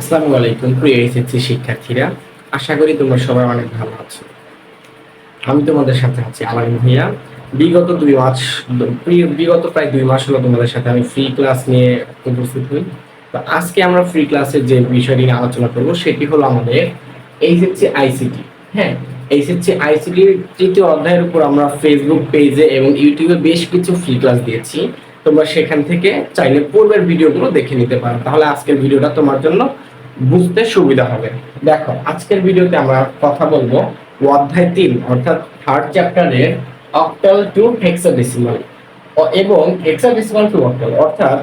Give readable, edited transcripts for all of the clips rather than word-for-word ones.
আসসালামু আলাইকুম প্রিয় এইচএসসি শিক্ষার্থীরা, আশা করি তোমরা সবাই অনেক ভালো আছো। আমি তোমাদের সাথে আছি আলামিন ভাইয়া। বিগত দুই মাস বিগত প্রায় 2 মাস হলো তোমাদের সাথে আমি ফ্রি ক্লাস নিয়ে উপস্থিত হই। তো আজকে আমরা ফ্রি ক্লাসের যে বিষয়টি নিয়ে আলোচনা করব সেটি হলো আমাদের এইচএসসি আইসিটি। হ্যাঁ, এইচএসসি আইসিটির তৃতীয় অধ্যায়ের উপর আমরা ফেসবুক পেজে এবং ইউটিউবে বেশ কিছু ফ্রি ক্লাস দিয়েছি। তোমরা সেখান থেকে চাইলে পূর্বের ভিডিওগুলো দেখে নিতে পারো, তাহলে আজকের ভিডিওটা তোমার জন্য বুঝতে সুবিধা হবে। দেখো, আজকের ভিডিওতে আমরা কথা বলবো অধ্যায় 3 অর্থাৎ থার্ড চ্যাপ্টারের অক্টাল টু হেক্সাডেসিমাল এবং হেক্সাডেসিমাল টু অক্টাল। অর্থাৎ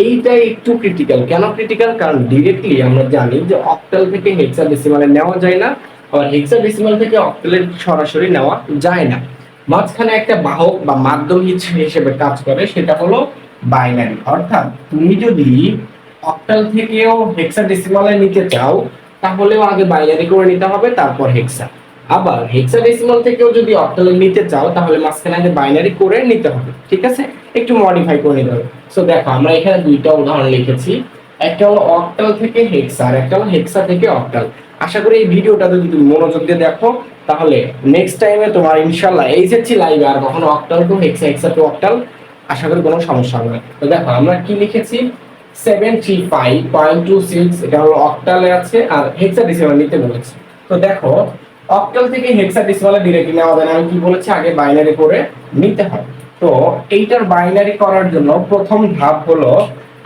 এইটা একটু ক্রিটিক্যাল। কেন ক্রিটিক্যাল? কারণ ডিরেক্টলি আমরা জানি যে অক্টাল থেকে হেক্সাডেসিমালে নেওয়া যায় না, আবার হেক্সাডেসিমাল থেকে অক্টালে সরাসরি নেওয়া যায় না। মাঝখানে একটা বাহক বা মাধ্যম হিসেবে কাজ করে, সেটা হলো বাইনারি। অর্থাৎ তুমি যদি অক্টাল থেকেও হেক্সাডেসিমালে নিতে চাও তাহলেও আগে বাইনারি করে নিতে হবে, তারপর হেক্সা। আবার হেক্সাডেসিমাল থেকেও যদি অক্টালে নিতে চাও তাহলে মাঝখানে আগে বাইনারি করে নিতে হবে, ঠিক আছে? একটু মডিফাই করে নিতে হবে। সো দেখো, আমরা এখানে দুইটা উদাহরণ লিখেছি, একটা হলো অক্টাল থেকে হেক্সা আর একটা হলো হেক্সা থেকে অক্টাল। আশা করি এই ভিডিওটা যদি তুমি মনোযোগ দিয়ে দেখো তাহলে নেক্সট টাইমে তোমার ইনশাআল্লাহ এইচএসসি লাইভে আর কখনো octal to hexa, hexa to octal আশা করি কোনো সমস্যা হবে না। তো দেখো আমরা কি লিখেছি, 735.26 এটা হলো অক্টালে আছে আর হেক্সাডেসিমাল নিতে বলেছে। তো দেখো, অক্টাল থেকে হেক্সাডেসিমালে ডিরেক্টলি নেওয়া যায় না, আমি কি বলেছি আগে বাইনারি করে নিতে হবে। তো এইটার বাইনারি করার জন্য প্রথম ধাপ হলো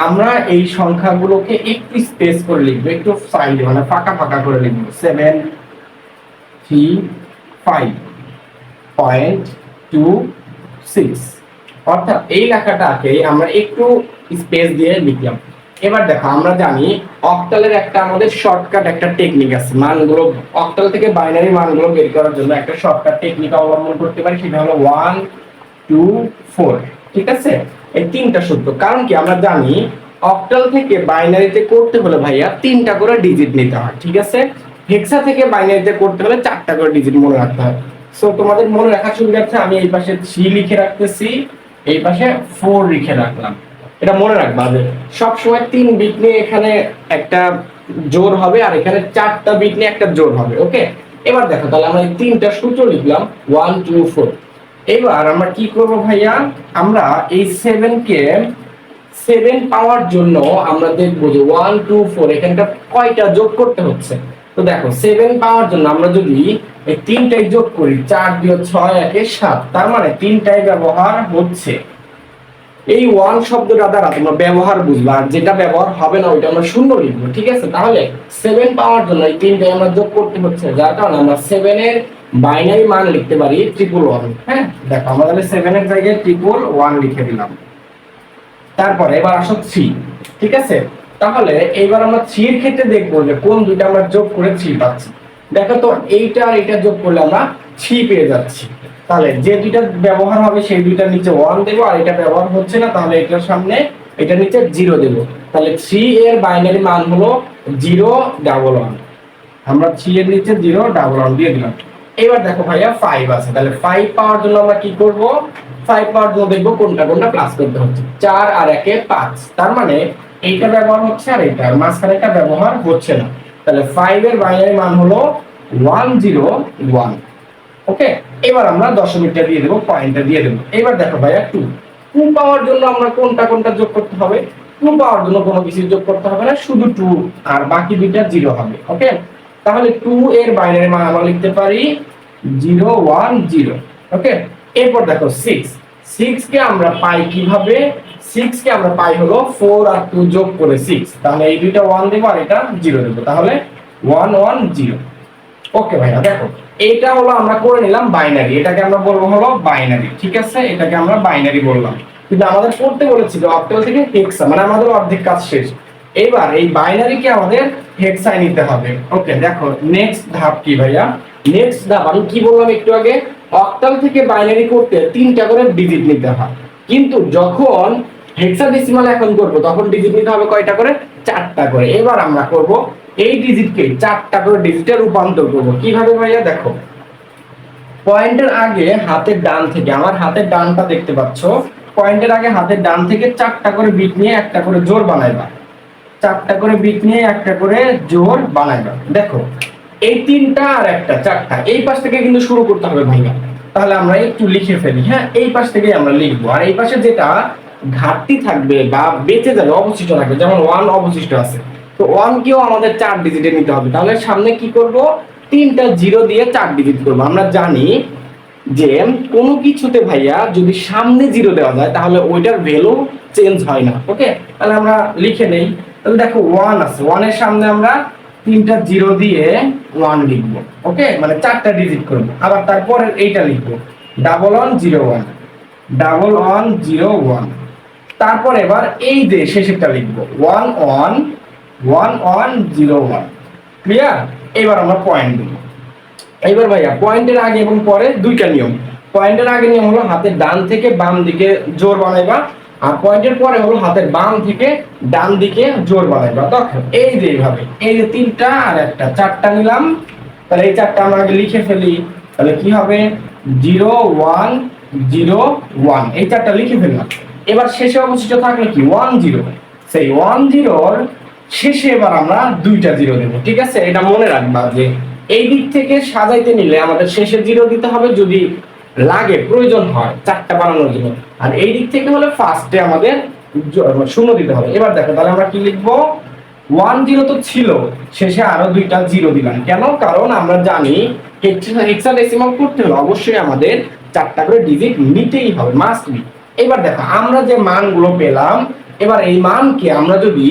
আমরা এই সংখ্যাগুলোকে একটু স্পেস করে লিখবো, একটু সাইড মানে ফাঁকা ফাঁকা করে লিখবো। 735.26 অর্থাৎ এই লেখাটাকে আমরা একটু স্পেস দিয়ে লিখলাম। এবার দেখো, আমরা জানি অক্টালের একটা আমাদের শর্টকাট একটা টেকনিক আছে। মানগুলো অক্টাল থেকে বাইনারি মানগুলো বের করার জন্য একটা শর্টকাট টেকনিক অবলম্বন করতে পারি, সেটা হলো 1 2 4। ঠিক আছে, এই তিনটা সূত্র। কারণ কি, আমরা জানি অক্টাল থেকে বাইনারিতে করতে হলে ভাইয়া 3টা করে ডিজিট নিতে হয়, ঠিক আছে? হেক্সা থেকে বাইনারিতে করতে হলে 4টা করে ডিজিট মনে রাখতে হয়। সো তোমাদের মনে রাখার সুবিধার্থে আমি এই পাশে 3 লিখে রাখতেছি, এই পাশে 4 লিখে রাখলাম। এটা মনে রাখবা যে সব সময় 3 বিট নিয়ে এখানে একটা জোড় হবে আর এখানে 4টা বিট নিয়ে একটা জোড় হবে। ওকে, এবার দেখো, তাহলে আমরা এই 3টা সূত্র লিখলাম 1 2 4। এবার আমরা কি করব ভাইয়া, আমরা এই 7 কে 7 পাওয়ার জন্য আমরা দেখব যে 1 2 4 এখানটা কয়টা যোগ করতে হচ্ছে। তো দেখো, 7 পাওয়ার জন্য আমরা যদি এই তিনটাই যোগ করি, 4 2 6 1 7, তার মানে তিনটাই ব্যবহার হচ্ছে। এই ওয়ান শব্দটা দ্বারা তোমরা ব্যবহার বুঝবা, আর যেটা ব্যবহার হবে না ওইটা আমরা শূন্য লিখবো, ঠিক আছে? তাহলে 7 পাওয়ার জন্য এই তিনটাই আমরা যোগ করতে হচ্ছে, যার কারণে আমরা 7 এর বাইনারি মান লিখতে পারি 111। হ্যাঁ, দেখো আমরা তাহলে 7 এর জায়গায় 111 লিখে দিলাম। তারপরে এবার আসো 3, ঠিক আছে? তাহলে এইবার আমরা 3 এর ক্ষেত্রে দেখবো যে কোন দুইটা আমরা যোগ করে 3 পাচ্ছি। দেখো তো, এইটা আর এটা যোগ করলে আমরা 3 পেয়ে যাচ্ছি। তাহলে যে দুইটা ব্যবহার হবে সেই দুইটার নিচে 1 দেব, আর এটা ব্যবহার হচ্ছে না তাহলে এটার সামনে এটার নিচে 0 দেব। তাহলে 3 এর বাইনারি মান হলো 011। আমরা 3 এর নিচে 011 দিয়ে দিলাম। এবার দেখো ভাইয়া 5 আছে, তাহলে 5 পাওয়ার জন্য আমরা কি করব, 5 পাওয়ার জন্য দেখবো কোনটা কোনটা প্লাস করতে হচ্ছে। 4 আর 1 এ 5, তার মানে এইটা ব্যবহার হচ্ছে আর এইটা, আর মাঝখানে এটা ব্যবহার হচ্ছে না। তাহলে 5 এর বাইনারি মান হলো 101। ওকে, এবার আমরা দশমিকটা দিয়ে দেব, পয়েন্টটা দিয়ে দেব। এবার দেখো ভাইয়া 2 পাওয়ার জন্য আমরা কোনটা কোনটা যোগ করতে হবে। 2 পাওয়ার জন্য কোনো কিছু যোগ করতে হবে না, শুধু 2 আর বাকি দুইটা 0 হবে। ওকে, তাহলে 2 এর বাইনারি মান আমরা লিখতে পারি 010। ওকে, এরপর দেখো 6 কে আমরা পাই কিভাবে, 6 কে আমরা পাই হলো 4 আর 2 যোগ করে 6, তাহলে এই দুইটা 1 দেব আর এটা 0 দেব, তাহলে 110। ওকে ভাইয়া, দেখো এটা হলো আমরা করে নিলাম বাইনারি, এটাকে আমরা বলবো হলো বাইনারি, ঠিক আছে? এটাকে আমরা বাইনারি বললাম, কিন্তু আমাদের পড়তে বলেছিল অক্টাল থেকে হেক্সা, মানে আমাদের অর্ধেক কাজ শেষ। এবার এই বাইনারিকে আমাদের হেক্সায় নিতে হবে। ওকে, দেখো নেক্সট ধাপ কি ভাইয়া, নেক্সট ধাপ আমি কি বললাম একটু আগে, অক্টাল থেকে বাইনারি করতে 3টা করে ডিজিট নিতে হয়, কিন্তু যখন হেক্সাডেসিমাল এখন করব তখন ডিজিট নিতে হবে কয়টা করে, 4টা করে। এবার আমরা করব এই ডিজিটকে 4টা করে ডিজিটে রূপান্তর করব। কিভাবে ভাইয়া, দেখো পয়েন্টের আগে হাতের ডান থেকে, আমার হাতের ডানটা দেখতে পাচ্ছ, পয়েন্টের আগে হাতের ডান থেকে 4টা করে বিট নিয়ে একটা করে জোড় বানাইবা। চারটা করে বিট নিয়ে একটা করে জোর বানাইবা। দেখো এই তিনটা আর একটা চারটা এই পাশ থেকে কিন্তু শুরু করতে হবে ভাইয়া। তাহলে আমরা একটু লিখে ফেলি, হ্যাঁ এই পাশ থেকে আমরা লিখবো, আর এই পাশে যেটা ঘাটতি থাকবে বা বেঁচে যাবে অবশিষ্ট থাকবে, যেমন 1 অবশিষ্ট আছে, তো 1 কেও আমাদের 4 ডিজিটে নিতে হবে। তাহলে সামনে কি করব, তিনটা জিরো দিয়ে 4 ডিজিট করব। আমরা জানি যে কোনো কিছুতে ভাইয়া যদি সামনে জিরো দেওয়া যায় তাহলে ওইটার ভ্যালু চেঞ্জ হয় না। ওকে, তাহলে আমরা লিখে নেই। তাহলে দেখো 1 আছে, 1 এর সামনে আমরা তিনটা জিরো দিয়ে 1 লিখবো। ওকে, মানে 4টা ডিজিট করব। আবার তারপরে এইটা লিখবো 1101 1101। তারপর এবার এই যে শেষেরটা লিখবো 111101। ক্লিয়ার? এবার আমরা পয়েন্ট দেব। এইবার ভাইয়া পয়েন্টের আগে এবং পরে দুইটা নিয়ম। পয়েন্টের আগে নিয়ম হলো হাতের ডান থেকে বাম দিকে জোর বানাইবা, আর পয়েন্টের পরে হলো হাতের বাম থেকে ডান দিকে জোর বানাইবা। দেখো এই যে এইভাবে, এই যে তিনটা আর একটা, 4টা নিলাম। তাহলে এই 4টা আমরা আগে লিখে ফেলি। তাহলে কি হবে 0101, এই 4টা লিখে ফেললাম। এবার শেষে অবশিষ্ট থাকলে কি 10, সেই 10-র শেষে এবার আমরা দুইটা জিরো দেব। ঠিক আছে, এটা মনে রাখবা যে এই দিক থেকে সাজাইতে নিলে আমাদের শেষে জিরো দিতে হবে যদি লাগে, প্রয়োজন হয় 4টা বানানোর জন্য, আর এই দিক থেকে হলে ফার্স্টে আমাদের শূন্য দিতে হবে। এবার দেখো তাহলে আমরা কি লিখবো, 10 তো ছিল, শেষে আরো দুইটা জিরো দিলাম। কেন? কারণ আমরা জানি হেক্সাডেসিমাল করতে হলে অবশ্যই আমাদের 4টা করে ডিজিট নিতেই হবে, মাস্ট বি। এবার দেখো আমরা যে মানগুলো পেলাম, এবার এই মানকে আমরা যদি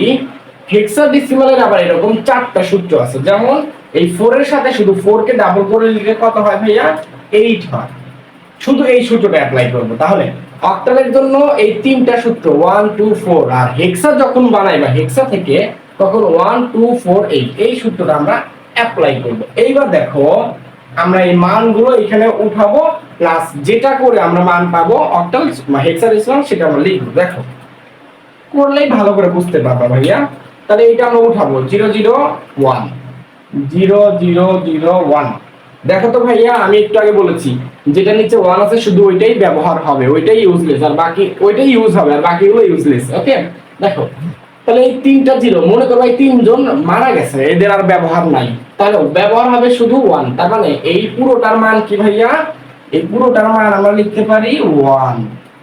হেক্সাডেসিমালের আবার এরকম 4টা সূত্র আছে, যেমন এই 4 এর সাথে শুধু 4 কে ডাবল করে লিখলে কত হয় ভাইয়া, 8 হয়। শুধু এই সূত্রটা অ্যাপ্লাই করব। তাহলে অক্টালের জন্য এই 3টা সূত্র 1 2 4, আর হেক্সা যখন বানাইবা হেক্সা থেকে তখন 1 2 4 8, এই সূত্রটা আমরা অ্যাপ্লাই করব। এইবার দেখো আমরা এই মানগুলো এখানে উঠাবো, প্লাস যেটা করে আমরা মান পাবো অক্টাল হেক্সাডেসিমাল সেটা আমরা লিখব। দেখো করলেই ভালো করে বুঝতে পারবা ভাইয়া। তাহলে এটা আমরা উঠাবো 001 0001। দেখো তো ভাইয়া আমি একটু আগে বলেছি যেটা নিচে 1 আছে শুধু ওইটাই ব্যবহার হবে, ওইটাই ইউজলেস, আর বাকি ওইটাই ইউজ হবে আর বাকিগুলো ইউজলেস। ওকে, দেখো তাহলে এই 3টা জিরো, মনে করো এই 3জন মারা গেছে, এদের আর ব্যবহার নাই, তাহলে ব্যবহার হবে শুধু 1। তার মানে এই পুরোটার মান কি ভাইয়া, এই পুরোটার মান আমরা লিখতে পারি 1।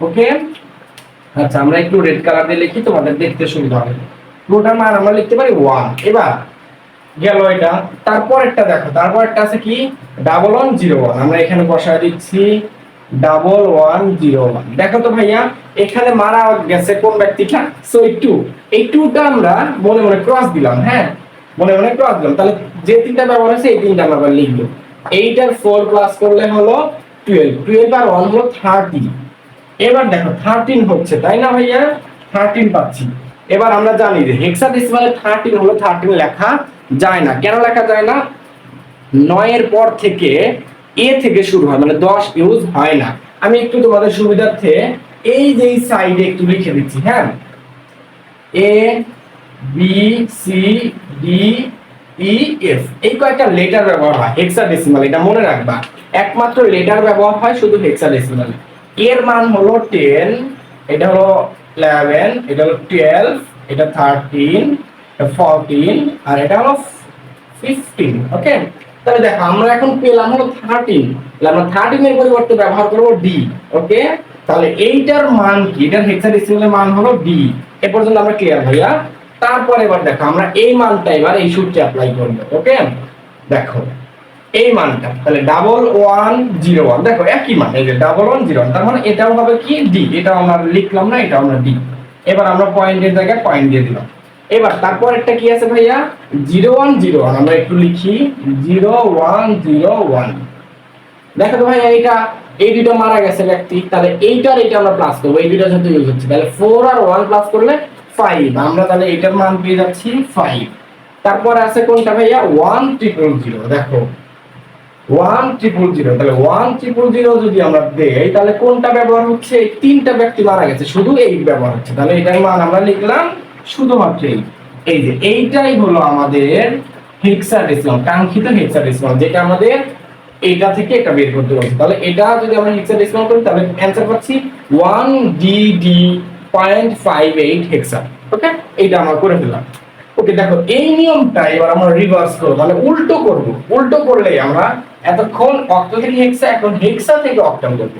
ওকে, আচ্ছা আমরা একটু রেড কালার দিয়ে লিখি, তোমাদের দেখতে সুবিধা হবে। পুরোটার মান আমরা লিখতে পারি 1। এবার গেল এটা। তারপরেরটা দেখো, তারপরেরটা আছে কি 1101, আমরা এখানে বসায় দিচ্ছি 1101। দেখো তো ভাইয়া এখানে মারা গেছে কোন ব্যক্তিটা, সো এই 2টা আমরা মনে মনে ক্রস দিলাম। হ্যাঁ, মনে মনে ক্রস দিলাম। তাহলে যে 3টা ব্যবহার হয়েছে এই 3টা আমরা লিখবো। 8 আর 4 প্লাস করলে হলো 12, 12 আর 1 হলো 30। এবার দেখো 13 হচ্ছে, তাই না ভাইয়া, 13 পাচ্ছি। এবার আমরা জানি যে হেক্সাডেসিমালে 13 হলো 13 লেখা যায় না। কেন লেখা যায় না? 9 এর পর থেকে এ থেকে শুরু হয়, মানে 10 ইউজ হয় না। আমি একটু তোমাদের সুবিধার্থে এই যে সাইডে একটু লিখে দিচ্ছি। হ্যাঁ, A B C D E F, এই কয়েকটা লেটার ব্যবহার হয় হেক্সাডেসিমাল, এটা মনে রাখবা। একমাত্র লেটার ব্যবহার হয় শুধু হেক্সাডেসিমাল। এর মান হলো 10, এটা হলো 11, এটা হলো 12, এটা 13, 14, আর এটা হলো 15। ওকে, তাহলে দেখো আমরা এখন পেলাম হলো 13, তাহলে আমরা 13 এর পরিবর্তে ব্যবহার করব ডি। ওকে, তাহলে এইটার মান কি, এটার হেক্সাডেসিমালের মান হলো ডি। এ পর্যন্ত আমরা ক্লিয়ার ভাইয়া। তারপর এবার দেখো আমরা এই মানটা এবার এই সূত্রে অ্যাপ্লাই করব। ওকে, দেখো এই মানটা তাহলে 1101, দেখো একই মান, এই যে 1101, তার মানে এটাও হবে কি ডি, এটাও আমরা লিখলাম না, এটাও আমরা ডি। এবার আমরা পয়েন্টের জায়গায় পয়েন্ট দিয়ে দিলাম। এবার তারপর একটা কি আছে ভাইয়া 0101, আমরা একটু লিখি 0101। দেখো তো ভাইয়া এটা এই দুটো মারা গেছে ব্যক্তি, তাহলে এইটার এইটা আমরা প্লাস করব, এই দুটো সাথে ইউজ হচ্ছে, তাহলে 4 আর 1 প্লাস করলে 5, আমরা তাহলে এটার মান পেয়ে যাচ্ছি 5। তারপর আছে কোনটা ভাইয়া 1000, দেখো 1000, তাহলে 1000 যদি আমরা দেই তাহলে কোনটা ব্যবহার হচ্ছে, এই 3টা ব্যক্তি মারা গেছে শুধু এই ব্যবহার হচ্ছে, তাহলে এটার মান আমরা লিখলাম শুধুমাত্র এই যে এইটাই হলো আমাদের হেক্সাডেসিমাল, কাঙ্ক্ষিত হেক্সাডেসিমাল, যেটা আমাদের এটা থেকে এটা বের করতে হবে। তাহলে এটা যদি আমরা হেক্সাডেসিমাল করি তাহলে অ্যানসার পাচ্ছি 1DD.58 হেক্সা। ওকে, এইটা আমরা করে ফেললাম। ওকে, দেখো এই নিয়মটা এবার আমরা রিভার্স করবো, মানে উল্টো করব। উল্টো করলে আমরা এতক্ষণ অক্টাল থেকে হেক্সা, এখন হেক্সা থেকে অক্টাল করবো।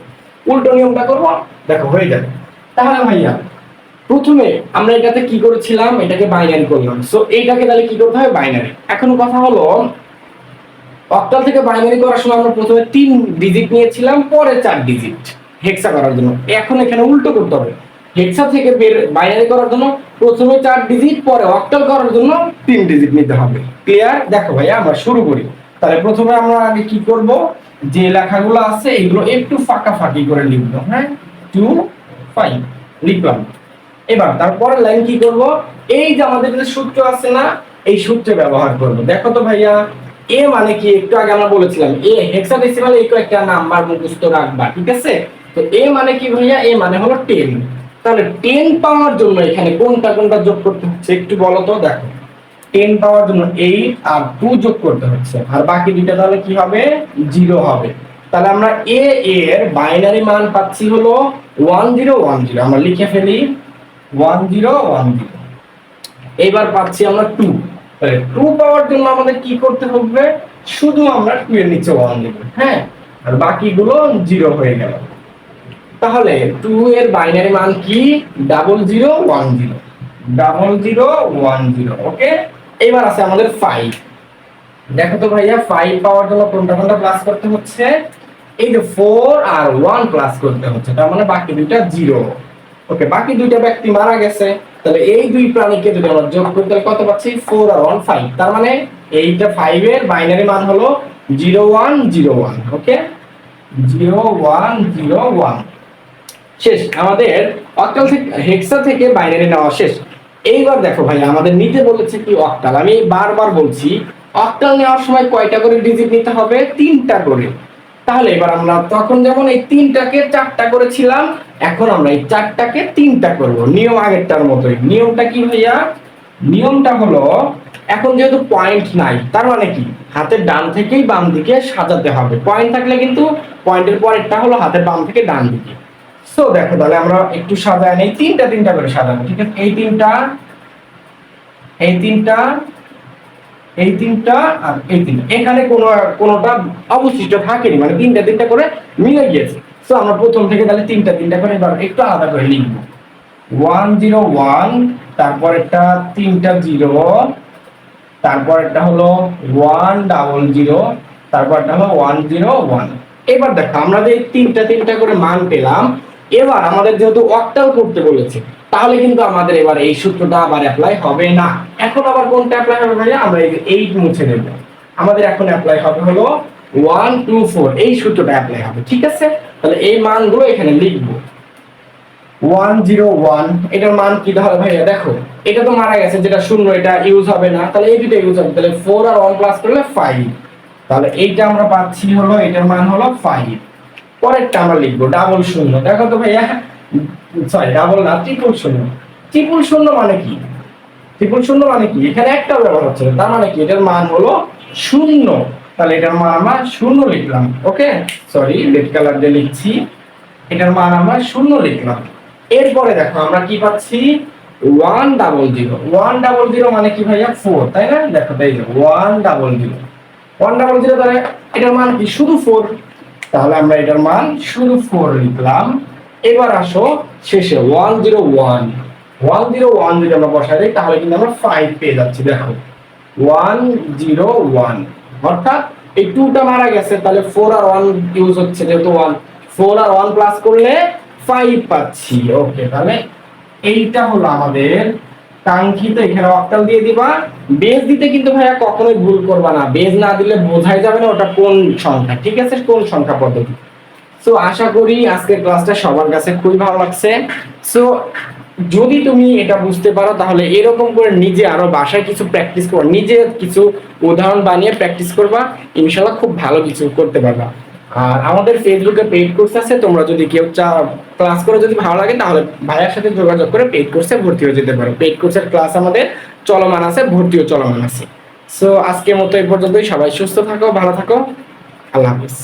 উল্টো নিয়মটা করব, দেখো হয়ে যাবে। তাহলে ভাইয়া প্রথমে আমরা এটাতে কি করেছিলাম, এটাকে বাইনারি করলাম। সো এইটাকে তাহলে কি করতে হবে, বাইনারি। এখন কথা হলো অক্টাল থেকে বাইনারি করার সময় আমরা প্রথমে 3 ডিজিট নিয়েছিলাম, পরে 4 ডিজিট হেক্সা করার জন্য। এখন এখানে উল্টো করতে হবে, হেক্সা থেকে বাইনারি করার জন্য প্রথমে 4 ডিজিট, পরে অক্টাল করার জন্য 3 ডিজিট নিতে হবে। ক্লিয়ার? দেখো ভাইয়া আমরা শুরু করি। তাহলে প্রথমে আমরা আগে কি করব, যে লেখাগুলো আছে এগুলো একটু ফাঁকা ফাঁকি করে লিখবো। হ্যাঁ, 2 5 লিখলাম। এবার তারপরে লাইন কি করব, এই যে আমাদের যে সূত্র আছে না, এই সূত্র ব্যবহার করব। দেখো তো ভাইয়া, এ মানে কি, একটু আগে আমরা বলেছিলাম এ হেক্সাডেসিমালে একটু একটা নাম্বার মুখস্থ রাখবা, ঠিক আছে? তো এ মানে কি ভাইয়া, এ মানে হলো 10। তাহলে 10 পাওয়ার জন্য এখানে কোনটা কোনটা যোগ করতে হচ্ছে একটু বলো তো। দেখো 10 পাওয়ার জন্য 8 আর 2 যোগ করতে হচ্ছে, আর বাকি দুইটা তাহলে কি হবে, 0 হবে। তাহলে আমরা এ এর বাইনারি মান পাচ্ছি হলো 1010। আমরা লিখে ফেলি 1010। এবার পাচ্ছি আমরা 2। তাহলে 2 পাওয়ার জন্য আমাদের কি করতে হবে, শুধু আমরা 2 এর নিচে 1 দেব। হ্যাঁ, আর বাকিগুলো 0 হয়ে গেল। তাহলে 2 এর বাইনারি মান কি, 0010 0010। ওকে, এবার আছে আমাদের 5। দেখো তো ভাইয়া 5 পাওয়ার জন্য কোনটা কোনটা প্লাস করতে হচ্ছে, এই যে 4 আর 1 প্লাস করতে হচ্ছে, তার মানে বাকি দুইটা 0। ওকে, বাকি দুইটা ব্যক্তি মারা গেছে, তাহলে এই দুই প্রাণীকে যদি আমরা যোগ করি তাহলে কত পাচ্ছি, 4 আর 1 5। তার মানে এইটা 5 এর বাইনারি মান হলো 0101। ওকে, 0101 শেষ। আমাদের অক্টাল থেকে হেক্সা থেকে বাইনারি নেওয়া শেষ। এইবার দেখো ভাই, আমাদের নিতে বলেছে কি অক্টাল। আমি বারবার বলছি অক্টাল নেওয়ার সময় কয়টা করে ডিজিট নিতে হবে, 3টা করে। তাহলে এবার আমরা তখন যেমন এই 3টাকে 4টা করেছিলাম, এখন আমরা এই 4টাকে 3টা করব, নিয়ম আগেরটার মতোই। নিয়মটা কি ভাইয়া, নিয়মটা হলো এখন যেহেতু পয়েন্ট নাই, তার মানে কি হাতের ডান থেকেই বাম দিকে সাজাতে হবে। পয়েন্ট থাকলে কিন্তু পয়েন্টের পরেরটা হলো হাতের বাম থেকে ডান দিকে। সো দেখো তাহলে আমরা একটু সাজায় নেই, 3টা করে সাজাবো, ঠিক আছে? এই 3টা, এই 3টা, এই 3টা আর এই 3টা, এখানে কোনোটা অবশিষ্ট থাকেনি, মানে 3টা করে মিলে গিয়েছে। সো আমরা প্রথম থেকে তাহলে 3টা করে এবার একটু আলাদা করে লিখবো। 101, তারপর একটা 3টা 0, তারপর একটা হলো 100, তারপর একটা হলো 101। এবার দেখো আমরা যে 3টা করে মান পেলাম, এবার আমাদের যেহেতু অক্টাল করতে বলেছে, তাহলে কিন্তু আমাদের এবার এই সূত্রটা আবার অ্যাপ্লাই হবে না। এখন আবার কোনটা অ্যাপ্লাই হবে ভাইয়া, আমরা এই যে 8 মুছে দেব। আমাদের এখন অ্যাপ্লাই হবে হলো 124, এই সূত্রটা অ্যাপ্লাই হবে, ঠিক আছে? তাহলে এই মানগুলো এখানে লিখবো। 101, এটার মান কি তাহলে ভাইয়া, দেখো এটা তো মারা গেছে, যেটা শূন্য এটা ইউজ হবে না, তাহলে এই দুটো ইউজ হবে। তাহলে 4 আর 1 প্লাস করলে 5। তাহলে এইটা আমরা পাচ্ছি হলো, এটার মান হলো 5। পরেরটা আমরা লিখবো ডাবল শূন্য। দেখো তো ভাইয়া, সরি ডাবল না, ট্রিপল শূন্য। ট্রিপল শূন্য মানে কি, ট্রিপল শূন্য মানে কি, এখানে একটা ব্যবহার হচ্ছে, তার মানে কি এটার মান হলো 0। তাহলে এটার মান আমরা 0 লিখলাম। ওকে, সরি রেড কালার দিয়ে লিখছি, এটার মান আমরা 0 লিখলাম। এরপরে দেখো আমরা কি পাচ্ছি, 100। 100 মানে কি ভাইয়া, 4, তাই না? দেখো তাই 100, 100, তাহলে এটার মান কি, শুধু 4। তাহলে আমরা এটার মান শুধু 4 লিখলাম। এবার আসো শেষে 101। 101 যদি আমরা বসাই দিই তাহলে কিন্তু আমরা 5 পেয়ে যাচ্ছি। দেখো 101, অর্থাৎ এই 2টা মারা গেছে, তাহলে 4 আর 1 ইউজ হচ্ছে, যেহেতু 4 আর 1 প্লাস করলে 5 পাচ্ছি। ওকে, তাহলে এইটা হলো আমাদের কাঙ্ক্ষিত। এখানে অক্টাল দিয়ে দিবা। বেজ দিতে কিন্তু ভাইয়া কখনোই ভুল করবা না, বেজ না দিলে বোঝাই যাবে না ওটা কোন সংখ্যা, ঠিক আছে? কোন সংখ্যা পদ্ধতি। সো আশা করি আজকের ক্লাসটা সবার কাছে খুবই ভালো লাগছে। সো যদি তুমি এটা বুঝতে পারো তাহলে এরকম করে নিজে আরো বাসায় কিছু প্র্যাকটিস করো, নিজে কিছু উদাহরণ বানিয়ে প্র্যাকটিস করবা, ইনশাআল্লাহ খুব ভালো কিছু করতে পারবা। আর আমাদের ফেসবুকে পেইড কোর্স আছে, তোমরা যদি কেউ ক্লাস করে যদি ভালো লাগে তাহলে ভাইয়ার সাথে যোগাযোগ করে পেইড কোর্সে ভর্তি হয়ে যেতে পারো। পেইড কোর্সের ক্লাস আমাদের চলমান আছে, ভর্তিও চলমান আছে। সো আজকের মতো এই পর্যন্তই। সবাই সুস্থ থাকো, ভালো থাকো, আল্লাহ হাফেজ।